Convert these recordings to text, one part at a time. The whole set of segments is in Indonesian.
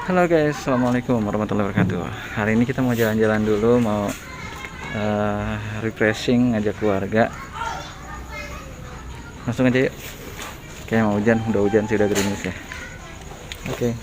Halo guys, assalamualaikum warahmatullahi wabarakatuh. Hari ini kita mau jalan-jalan dulu, mau refreshing, ngajak keluarga. Langsung aja yuk. Kayak mau hujan, udah hujan sih, udah gerimis ya. Oke.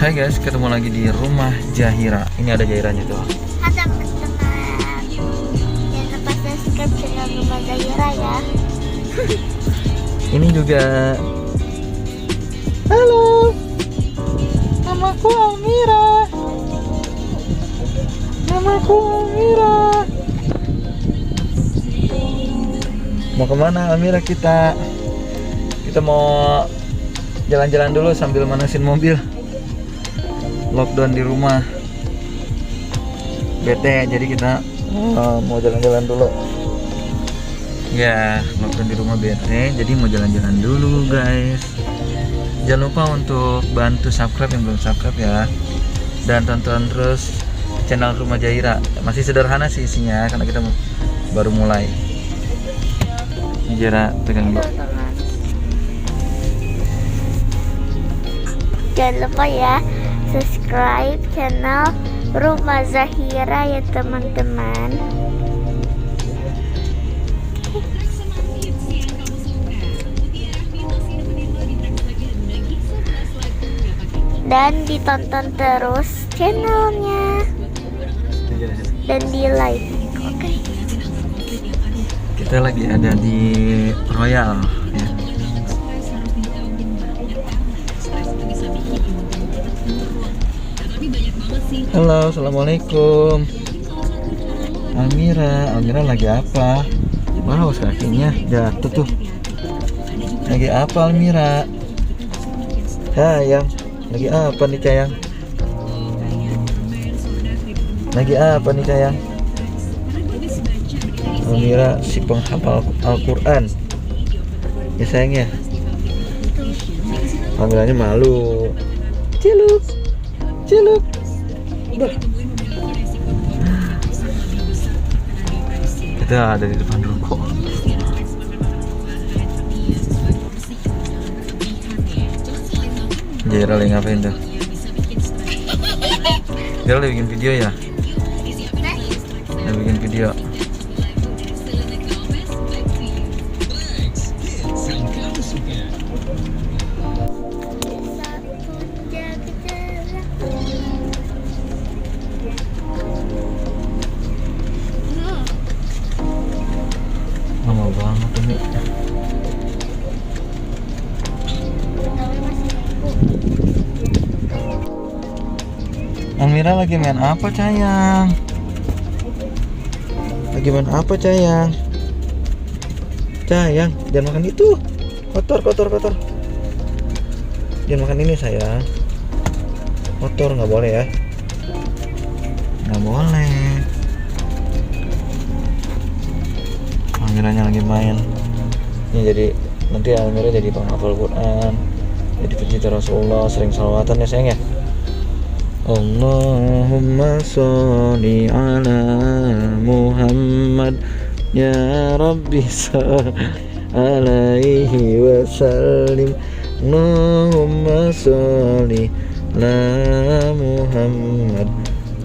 Hai guys, ketemu lagi di rumah Zahira. Ini ada Zahiranya tuh. Ada teman-teman. Jangan lupa subscribe channel Rumah Zahira ya. Ini juga. Halo, namaku Almira. Namaku Almira. Mau kemana Almira kita? Kita mau jalan-jalan dulu sambil manasin mobil. Lockdown di rumah, bete, jadi kita mau jalan-jalan dulu. Ya, lockdown di rumah bete, jadi mau jalan-jalan dulu guys. Jangan lupa untuk bantu subscribe yang belum subscribe ya, dan tonton terus channel Rumah Zahira. Masih sederhana sih isinya karena kita baru mulai. Ini Zahira pegang dulu. Jangan lupa ya subscribe channel Rumah Zahira ya teman-teman. Dan ditonton terus channelnya dan di like. Oke. Kita lagi ada di Royal ya. Halo, assalamualaikum. Almira lagi apa? Wow, kakinya jatuh tuh. Lagi apa Almira? Sayang, lagi apa nih sayang? Lagi apa nih sayang? Almira si penghafal Al-Quran. Ya sayangnya. Almiranya malu. Ciluk, ciluk. Kita ada di depan ruko. Zahira lagi ngapain tuh? Zahira lagi bikin video ya? Lagi bikin video. Lama banget ini. Almira lagi main apa sayang? Lagi main apa sayang? Sayang, jangan makan itu. Kotor. Jangan makan ini sayang. Kotor, nggak boleh ya. Nggak boleh. Almiranya lagi main. Ini jadi nanti Almira jadi penghafal Quran, jadi pecinta Rasulullah, sering salawatan ya sayang ya. Allahumma sholli ala Muhammad ya Rabbi alaihi wasallim. Allahumma sholli ala Muhammad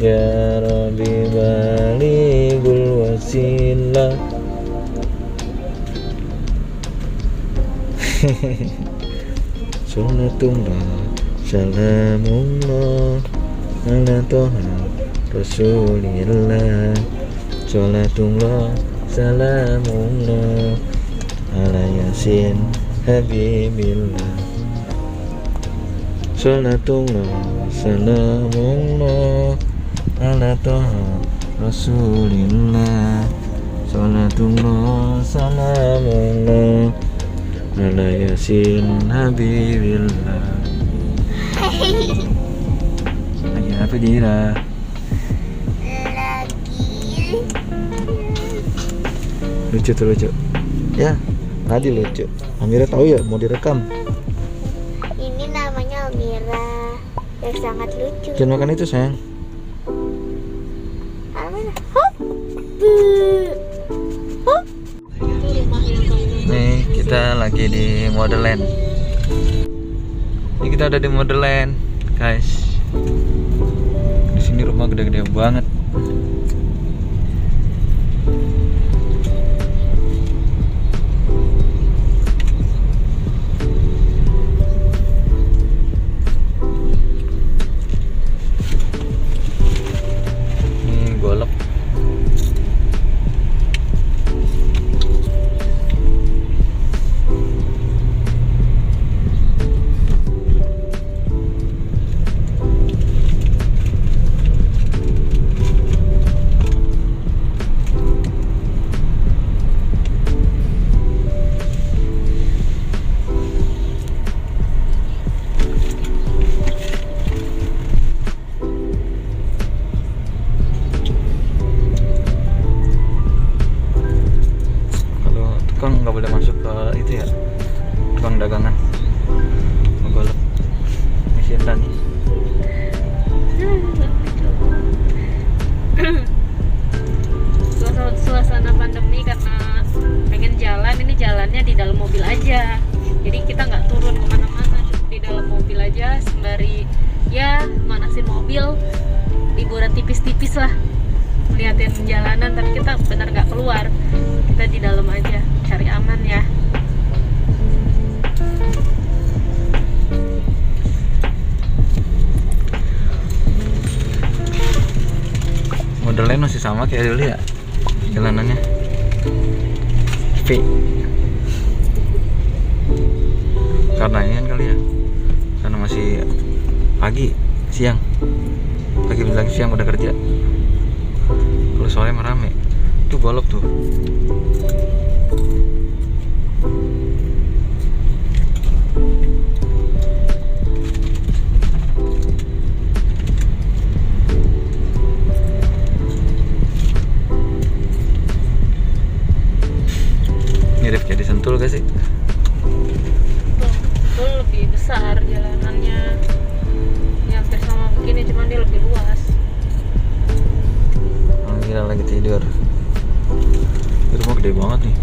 ya Rabbi balighul wasilah. Salatullah salamullah ala toha rasulillah. Salatullah salamullah ala yasin habibillah. Salatullah salamullah ala toha rasulillah. Salatullah salamullah ala yasin habibillah. Lagi apa Jaira? Lagi. Lucu tuh lucu. Ya, tadi lucu. Amira tahu ya mau direkam. Ini namanya Amira yang sangat lucu. Jangan makan itu sayang. Amira. Hop. Bu. Hop. Nih kita lagi di Modeland. Ini kita ada di Modeland, guys. Di sini rumah gede-gede banget. Ini golok. Tukang nggak boleh masuk ke itu ya, tukang dagangan. Golok mesin tadi. Suasana pandemi karena pengen jalan, ini jalannya di dalam mobil aja, jadi kita nggak turun kemana-mana, cukup di dalam mobil aja sembari ya manasin mobil, liburan tipis-tipis lah, liatin jalanan, tapi kita benar nggak keluar, kita di dalam aja cari aman ya. Modelnya masih sama kayak dulu ya jalanannya. V. Karena ini kan kali ya, karena masih pagi, siang, pagi menjelang siang udah kerja. Kalau sore mah rame. Itu golok tuh. Mirip kayak di Sentul gak sih? Tuh lebih besar jalanannya, ya hampir sama begini, cuman dia lebih luas. Gila lagi tidur. Ini rumah gede banget nih.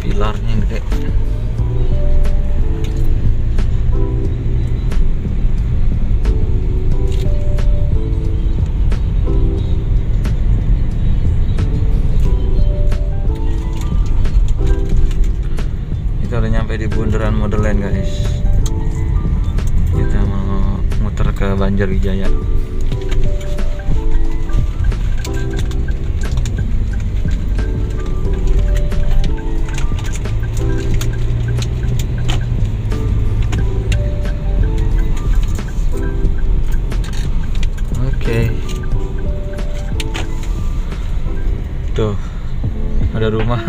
Pilarnya yang gede. Kita udah nyampe di bundaran Modeland, guys. Kita mau muter ke Banjarwijaya. Oke. Tuh, ada rumah.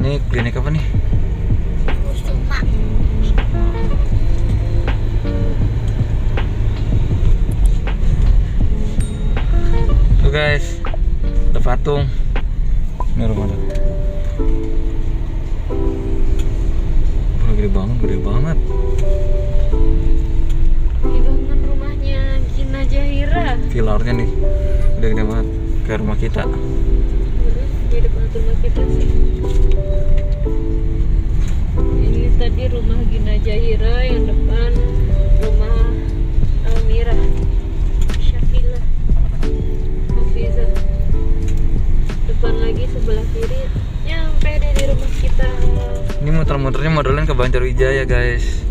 Ini klinik apa nih? Kusuma. Tuh guys, ada patung. Ini rumah tuh. Wah, gede banget, gede banget. Di bangunan rumahnya Gina Zahira. Pilarnya nih, gede-gede banget. Kayak rumah kita. Di depan rumah kita sih. Ini tadi rumah Gina Zahira, yang depan rumah Amira, Syakila, Hafiza. Depan lagi sebelah kiri nyampe deh di rumah kita. Ini muter-muternya modelnya ke Banjarwijaya, guys.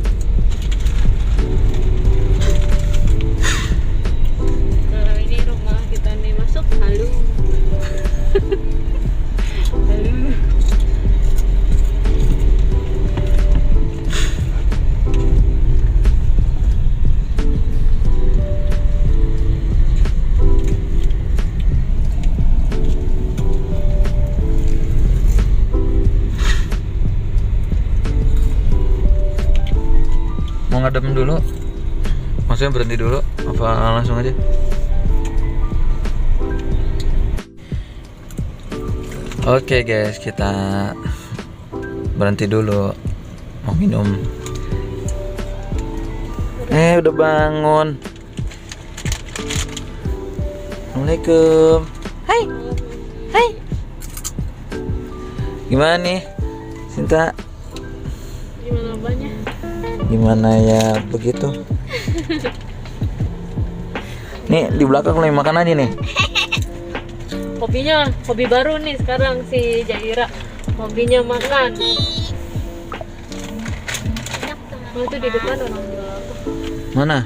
Nah, ini rumah kita nih, masuk. Halo. Halo. mau ngadem dulu? Maksudnya berhenti dulu? Apa langsung aja? Oke guys, kita berhenti dulu. Mau minum. Udah bangun. Assalamualaikum. Hai. Hai. Gimana nih, Sinta? Gimana banyak? Gimana ya begitu? Nih di belakang lagi makan aja nih. Hobi baru nih sekarang si Jaira. Hobinya makan. Oh, itu di depan orang jual apa? Mana?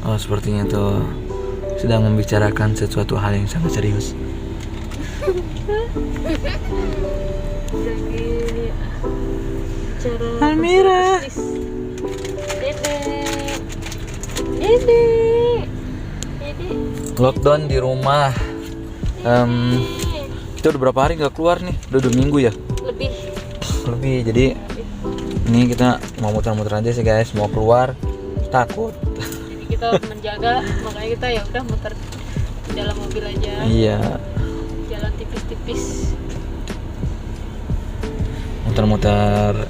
Oh, sepertinya tuh sedang membicarakan sesuatu hal yang sangat serius. Lagi cara Almira. Dede. Lockdown di rumah. Kita udah berapa hari nggak keluar nih? Udah 2 minggu ya? Lebih. Jadi ini kita mau muter-muter aja sih guys. Mau keluar takut. Jadi kita menjaga, makanya kita ya udah muter di dalam mobil aja. Iya. Jalan tipis-tipis. Muter-muter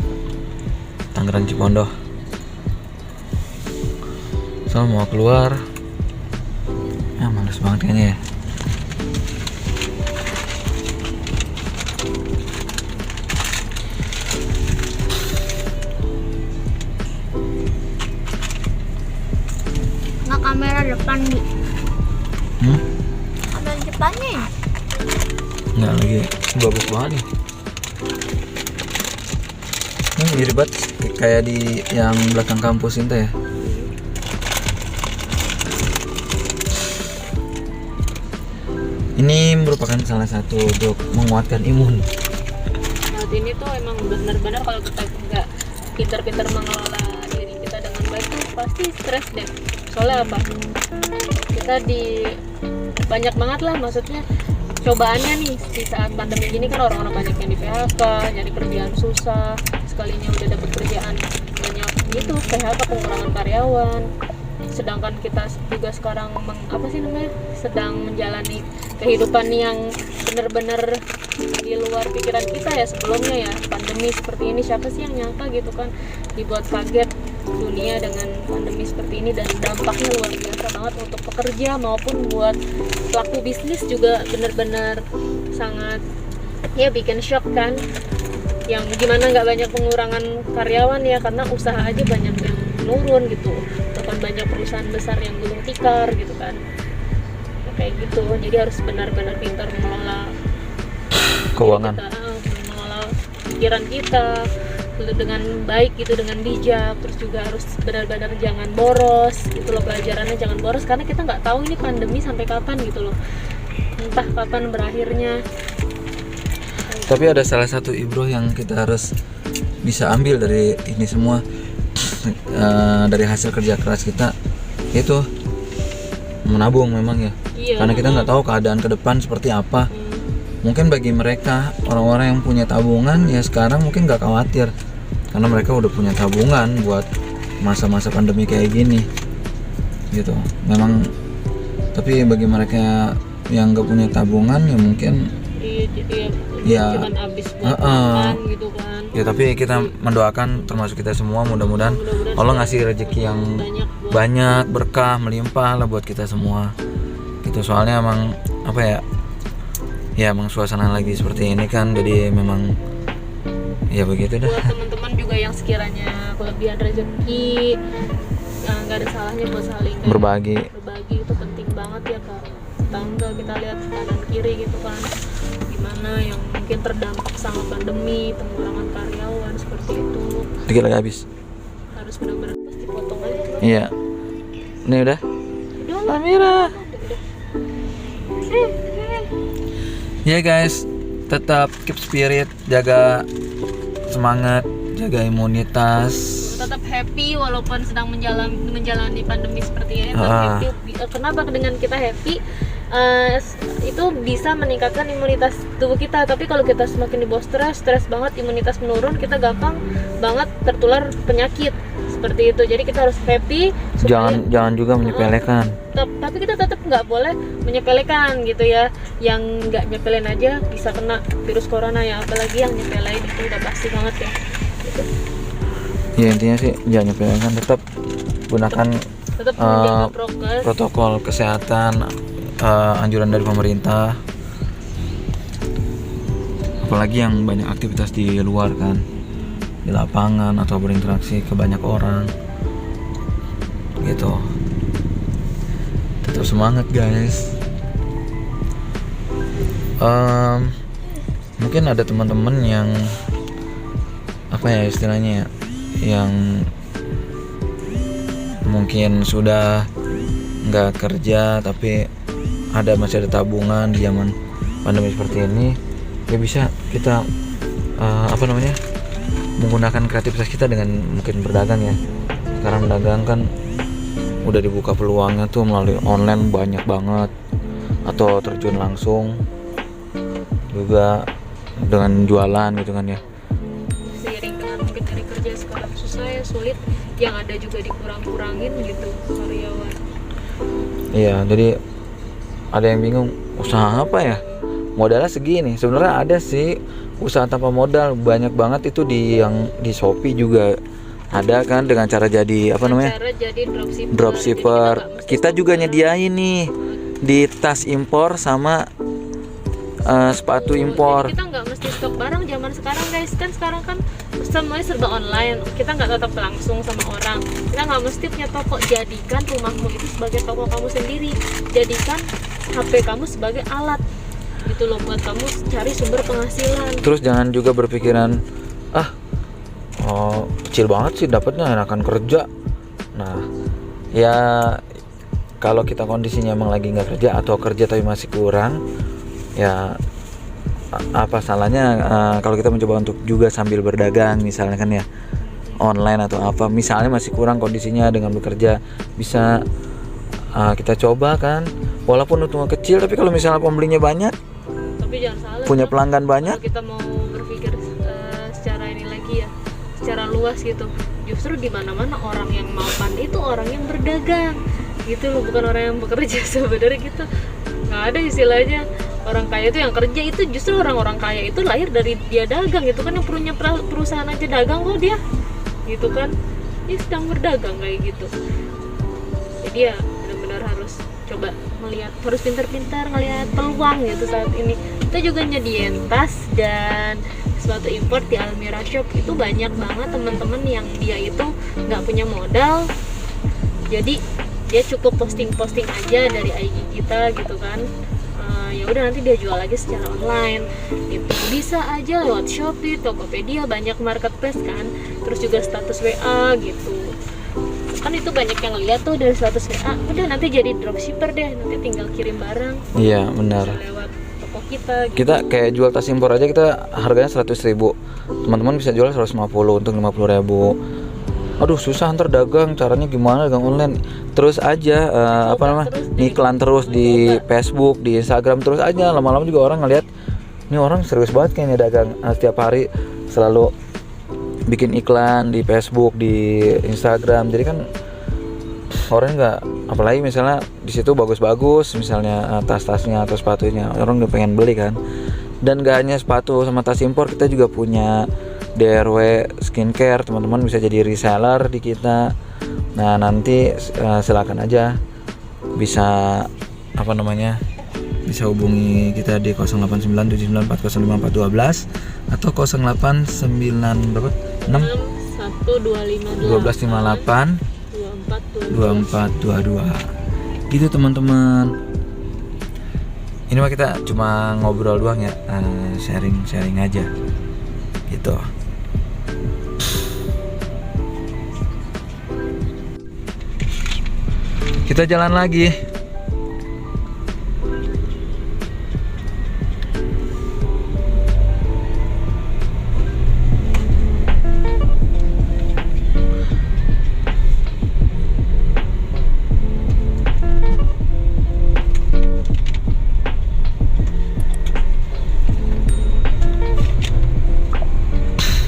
Tangerang Cipondoh. So mau keluar. Males banget kayaknya ya. Nggak kamera depan nih. Kamera depannya. Nggak lagi bagus banget nih. Ini mirip banget kayak di yang belakang kampus itu ya. Ini merupakan salah satu untuk menguatkan imun. Saat ini tuh emang benar-benar kalau kita nggak pintar-pintar mengelola diri kita dengan baik tuh pasti stres deh. Soalnya apa? Kita banyak banget lah, maksudnya cobaannya nih di saat pandemi gini kan orang-orang banyak yang di PHK, nyari kerjaan susah, sekalinya udah dapet kerjaan banyak gitu PHK, pengurangan karyawan. Sedangkan kita juga sekarang sedang menjalani kehidupan yang benar-benar di luar pikiran kita ya sebelumnya ya. Pandemi seperti ini, siapa sih yang nyangka gitu kan, dibuat kaget dunia dengan pandemi seperti ini, dan dampaknya luar biasa banget untuk pekerja maupun buat pelaku bisnis juga benar-benar sangat ya bikin shock kan. Yang gimana nggak banyak pengurangan karyawan ya, karena usaha aja banyak yang nurun gitu, bahkan banyak perusahaan besar yang gulung tikar gitu kan. Kayak gitu, jadi harus benar-benar pintar mengelola Keuangan. mengelola pikiran kita dengan baik gitu, dengan bijak. Terus juga harus benar-benar jangan boros gitu loh, pelajarannya jangan boros, karena kita nggak tahu ini pandemi sampai kapan gitu loh, entah kapan berakhirnya. Tapi ada salah satu ibroh yang kita harus bisa ambil dari ini semua, dari hasil kerja keras kita, itu menabung memang ya. Iya, Karena kita nggak tahu keadaan ke depan seperti apa. Mungkin bagi mereka orang-orang yang punya tabungan ya sekarang mungkin nggak khawatir, karena mereka udah punya tabungan buat masa-masa pandemi kayak gini gitu. Memang, tapi bagi mereka yang nggak punya tabungan ya mungkin ya cuman habis buat makan gitu kan. Ya tapi kita mendoakan termasuk kita semua, mudah-mudahan Allah ngasih rezeki yang banyak, berkah, melimpah lah buat kita semua gitu. Soalnya emang apa ya, ya emang suasana lagi seperti ini kan, jadi memang ya begitu dah. Buat teman-teman juga yang sekiranya kelebihan rezeki, nggak ada salahnya buat saling Berbagi itu penting banget ya kak. Tetangga kita lihat kanan kiri gitu kan, gimana yang mungkin terdampak sama pandemi, pengurangan karyawan seperti itu. dikit lagi habis. Harus benar-benar pasti potong aja kan. Iya. Ini udah. Amira. Ya guys, tetap keep spirit, jaga semangat, jaga imunitas. Tetap happy walaupun sedang menjalani pandemi seperti ini. Tetap happy. Kenapa dengan kita happy? itu bisa meningkatkan imunitas tubuh kita. Tapi kalau kita semakin di bawah stres banget, imunitas menurun, kita gampang banget tertular penyakit seperti itu. Jadi kita harus happy supaya, Jangan juga menyepelekan. tapi kita tetap nggak boleh menyepelekan gitu ya. Yang nggak nyepelin aja bisa kena virus corona ya, apalagi yang nyepelin itu udah pasti banget ya gitu. Ya intinya sih jangan menyepelekan, tetap gunakan Tetap menjaga prokes. protokol kesehatan, anjuran dari pemerintah. Apalagi yang banyak aktivitas di luar kan, di lapangan atau berinteraksi ke banyak orang gitu. Tetap semangat guys. Mungkin ada teman-teman yang apa ya istilahnya ya, yang mungkin sudah nggak kerja tapi masih ada tabungan di zaman pandemi seperti ini, ya bisa kita menggunakan kreativitas kita dengan mungkin berdagang ya. Sekarang dagang kan udah dibuka peluangnya tuh melalui online banyak banget, atau terjun langsung juga dengan jualan gitu kan ya. Seiring dengan mungkin dari kerja sekarang susah ya, sulit, yang ada juga dikurang-kurangin gitu karyawan. Iya, jadi ada yang bingung usaha apa ya, modalnya segini. Sebenarnya ada sih usaha tanpa modal banyak banget itu di Shopee juga ada kan, dengan cara jadi Cara jadi dropshipper. Jadi Kita juga nyediain nih di tas impor sama sepatu impor. Kita nggak mesti stok barang zaman sekarang guys, kan sekarang kan semuanya serba online. Kita nggak tetap langsung sama orang, kita nggak mesti punya toko. Jadikan rumahmu itu sebagai toko kamu sendiri, jadikan HP kamu sebagai alat gitu loh, buat kamu cari sumber penghasilan. Terus jangan juga berpikiran kecil banget sih dapatnya, enakan kerja. Nah ya kalau kita kondisinya emang lagi nggak kerja atau kerja tapi masih kurang, ya apa salahnya kalau kita mencoba untuk juga sambil berdagang misalnya kan ya, online atau apa. Misalnya masih kurang kondisinya dengan bekerja, bisa kita coba kan, walaupun untungnya kecil, tapi kalau misalnya pembelinya banyak, Tapi jangan salah, punya pelanggan banyak, kalau kita mau berpikir secara ini lagi ya, secara luas gitu, justru di mana-mana orang yang mau pandai itu orang yang berdagang gitu loh, bukan orang yang bekerja. Sebenarnya gitu nggak ada istilahnya orang kaya itu yang kerja, itu justru orang-orang kaya itu lahir dari dia dagang gitu kan, yang punya perusahaan aja dagang kok dia gitu kan, dia sedang berdagang kayak gitu. Jadi ya benar-benar harus coba melihat, harus pintar-pintar ngelihat peluang gitu saat ini. Kita juga nyediain tas dan sepatu import di Almira Shop. Itu banyak banget teman-teman yang dia itu nggak punya modal, jadi dia cukup posting-posting aja dari IG kita gitu kan. Ya udah nanti dia jual lagi secara online itu bisa aja lewat Shopee, Tokopedia, banyak marketplace kan. Terus juga status WA gitu kan, itu banyak yang lihat tuh dari status WA, udah nanti jadi dropshipper deh, nanti tinggal kirim barang. iya benar. Bisa lewat toko kita gitu. Kita kayak jual tas impor aja, kita harganya 100.000, teman-teman bisa jual 150 untuk 50.000. Aduh susah ntar dagang, caranya gimana dagang online? Terus aja iklan terus di Facebook, di Instagram, terus aja. Lama-lama juga orang ngeliat, ini orang serius banget kayaknya dagang. Setiap hari selalu bikin iklan di Facebook, di Instagram. Jadi kan orang nggak, apalagi misalnya di situ bagus-bagus, misalnya tas-tasnya atau sepatunya, orang udah pengen beli kan. Dan gak hanya sepatu sama tas impor, kita juga punya DRW skincare, teman-teman bisa jadi reseller di kita. Nah nanti silakan aja, bisa bisa hubungi kita di 089794054412 atau 089 berapa? 1258 2422 gitu teman-teman. Ini mah kita cuma ngobrol doang ya, sharing aja gitu. Kita jalan lagi.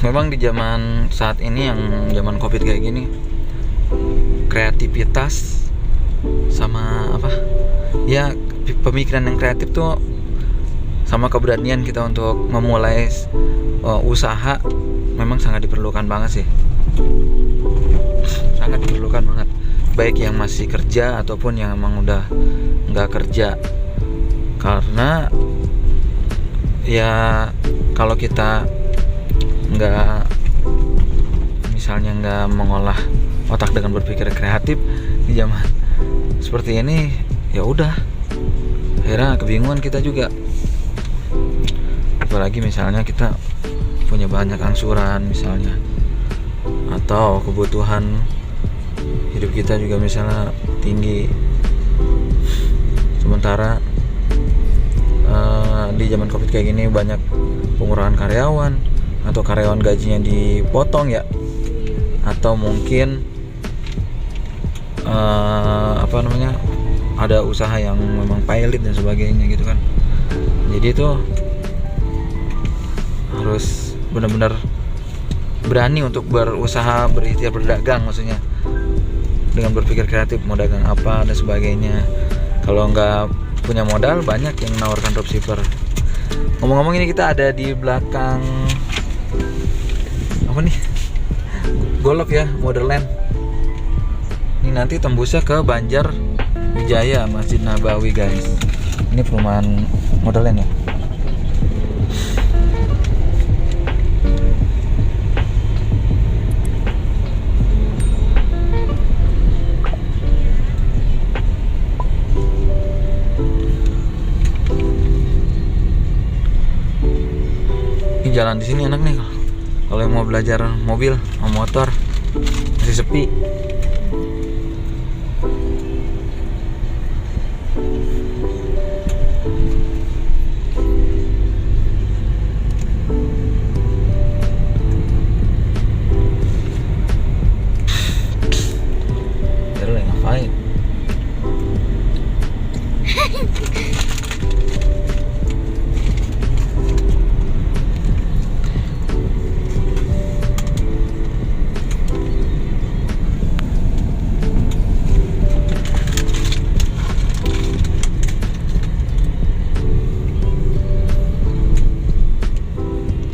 Memang di zaman saat ini yang zaman Covid kayak gini, kreativitas sama apa? Ya, pemikiran yang kreatif tuh sama keberanian kita untuk memulai usaha memang sangat diperlukan banget sih. Sangat diperlukan banget. Baik yang masih kerja ataupun yang emang udah nggak kerja. Karena ya kalau kita misalnya nggak mengolah otak dengan berpikir kreatif di zaman seperti ini, ya udah akhirnya kebingungan kita juga. Apalagi misalnya kita punya banyak angsuran misalnya, atau kebutuhan hidup kita juga misalnya tinggi, sementara di zaman Covid kayak gini banyak pengurangan karyawan atau karyawan gajinya dipotong ya, atau mungkin ada usaha yang memang pailit dan sebagainya gitu kan. Jadi itu harus benar-benar berani untuk berusaha, berikhtiar berdagang, maksudnya dengan berpikir kreatif mau dagang apa dan sebagainya. Kalau nggak punya modal, banyak yang menawarkan dropshipper. Ngomong-ngomong, ini kita ada di belakang apa nih, Golok ya, Modern. Ini nanti tembusnya ke Banjar Wijaya, Masjid Nabawi guys. Ini perumahan Modern ya. Jalan di sini enak nih kalau yang mau belajar mobil sama motor, masih sepi. Baru lagi ngapain?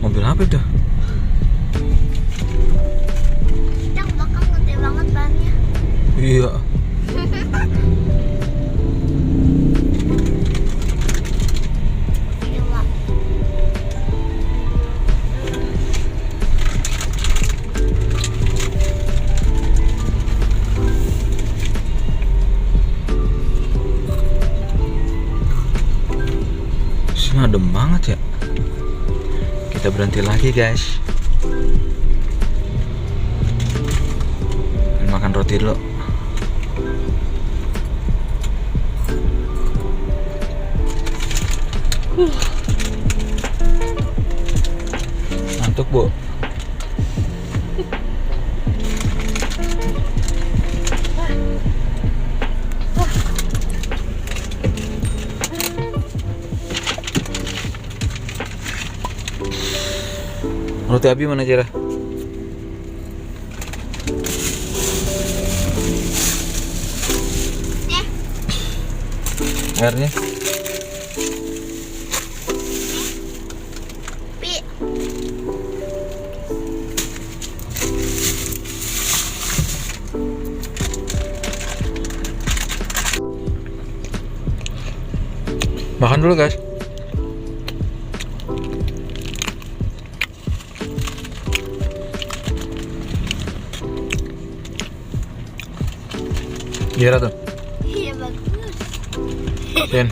Mobil apa itu? Yang belakang gede banget bannya. Iya. Gila. Sini adem banget ya. Kita berhenti lagi guys. Makan roti dulu. Ngantuk bu. Roti Abi mana Jera? Airnya? Pi. Makan dulu guys. Gimana tuh? Iya bagus. Pin.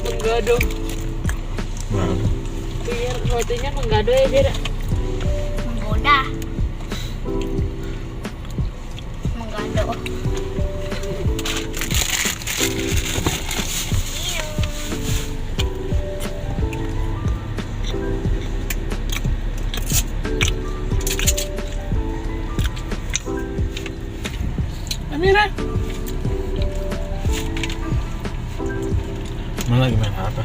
Menggado. Mana? Biar rotinya menggado ya biar Menggoda. Menggado. Amira. Mana lagi main apa?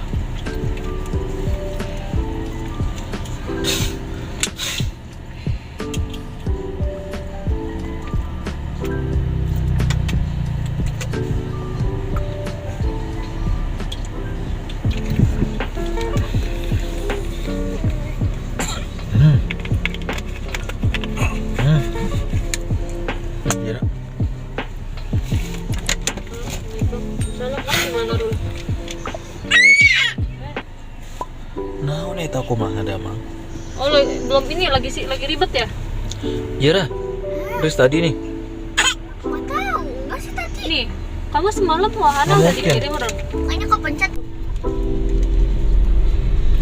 Jira. Salah kan gimana dulu? Nah, ini tahu mah ada mang. Oh, belum ini lagi ribet ya? Jira. Terus tadi nih. Nggak tahu, nggak sih tadi. Nih, kamu semalam wahana Nggak udah mungkin. dikirim orang? Kayaknya kepencet.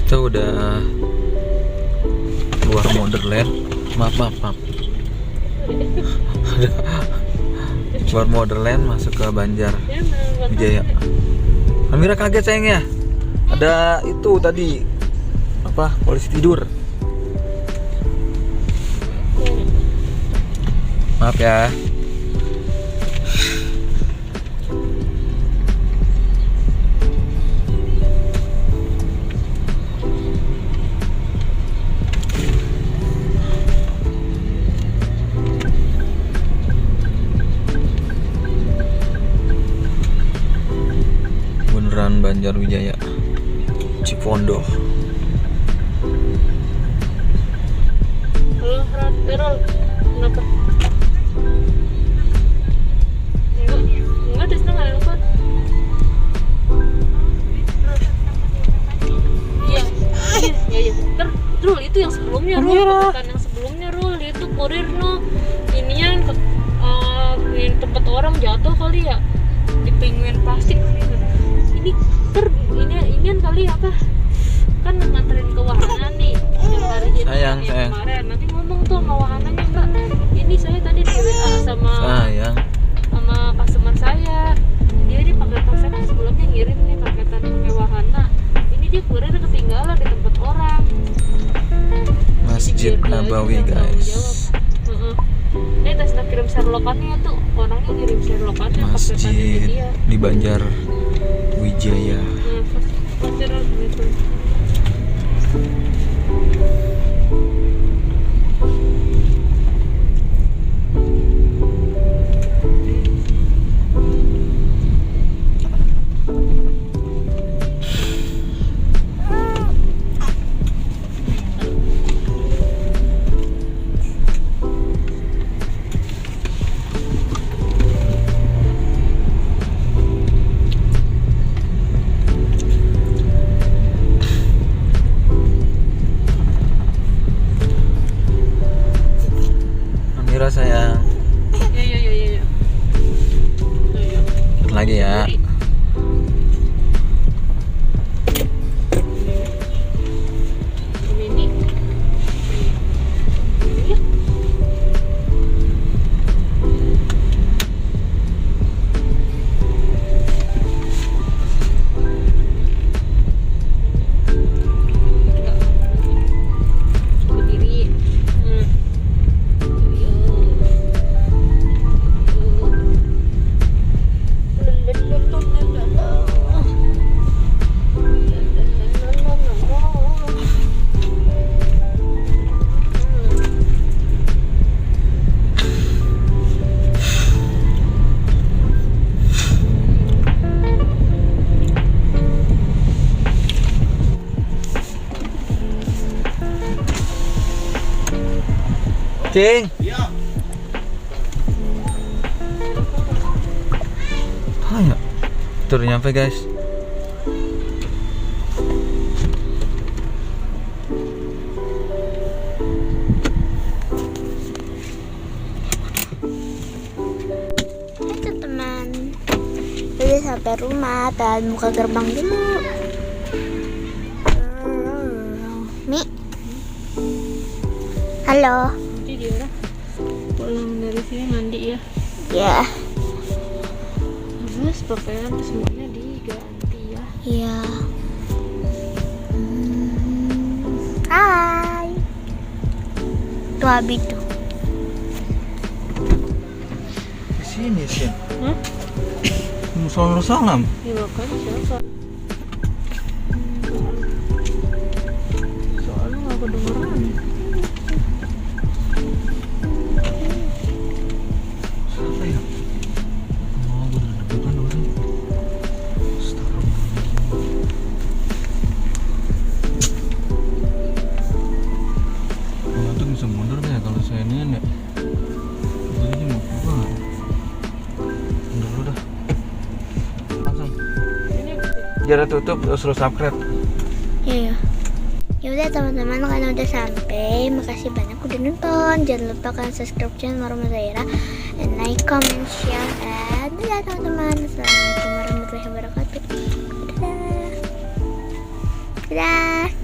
Kita udah keluar Modern. Maaf. Keluar Modern masuk ke Banjar Ya, nggak Wijaya. Amira kaget sayang ya. Ada itu tadi apa? Polisi tidur. Maaf ya. Beneran Banjar Wijaya, Cipondo. Halo, Errol, kenapa? Enggak, Tisna nggak ada telepon. Iya. Rul, itu yang sebelumnya, Rul. Bukan yang sebelumnya, Rul. Dia tuh kurir, no. Inian ke tempat orang jatuh kali ya. Di penguin plastik. Ini inian kali apa? Kan nganterin ke wahana nih. Yang hari itu Sayang. kemarin. Nanti ngomong tuh sama wahananya, Mbak. Ini saya tadi di WA sama Sayang. customer saya. Dia di paketan saya sebelumnya ngirim nih paketan pakai wahana. Ini dia kurir ketinggalan di tempat orang. Masjid Biar dia Nabawi, aja yang tanggung guys. jawab. Ini Tisna kirim share lokannya tuh. Orangnya kirim share lokannya paketannya di Masjid dia. di Banjar Wijaya. Pasti Rul gitu. Amira sayang. Iya. Bentar lagi ya. Ini. Iya. Berdiri. Cing. Ayo. Tuh udah nyampe guys. Itu teman. Udah sampai rumah dan buka gerbang dulu. Mi. Halo. Nanti dia lah pulang dari sini mandi ya. Ya. Terus pakaian semuanya diganti ya. Iya. Hai. Tuh Abi tuh. Di sini sih. Hah? Musola salam. Ya makanya siapa? kedengeran. Siapa ya? Oh, gue udah deg-degan dulu sih. Kalau tuh bisa mundur ya kalau saya ini ya. Jadi mau keluar. Mundur dulu dah. Langsung. Ini Jarak tutup terus subscribe. Iya. Ya udah teman-teman, karena udah sampai, makasih banyak udah nonton. Jangan lupa kalian subscribe channel Maruma Zaira, and like, comment, share, and dadah teman-teman. Assalamualaikum warahmatullahi wabarakatuh. Dadah. Dadah.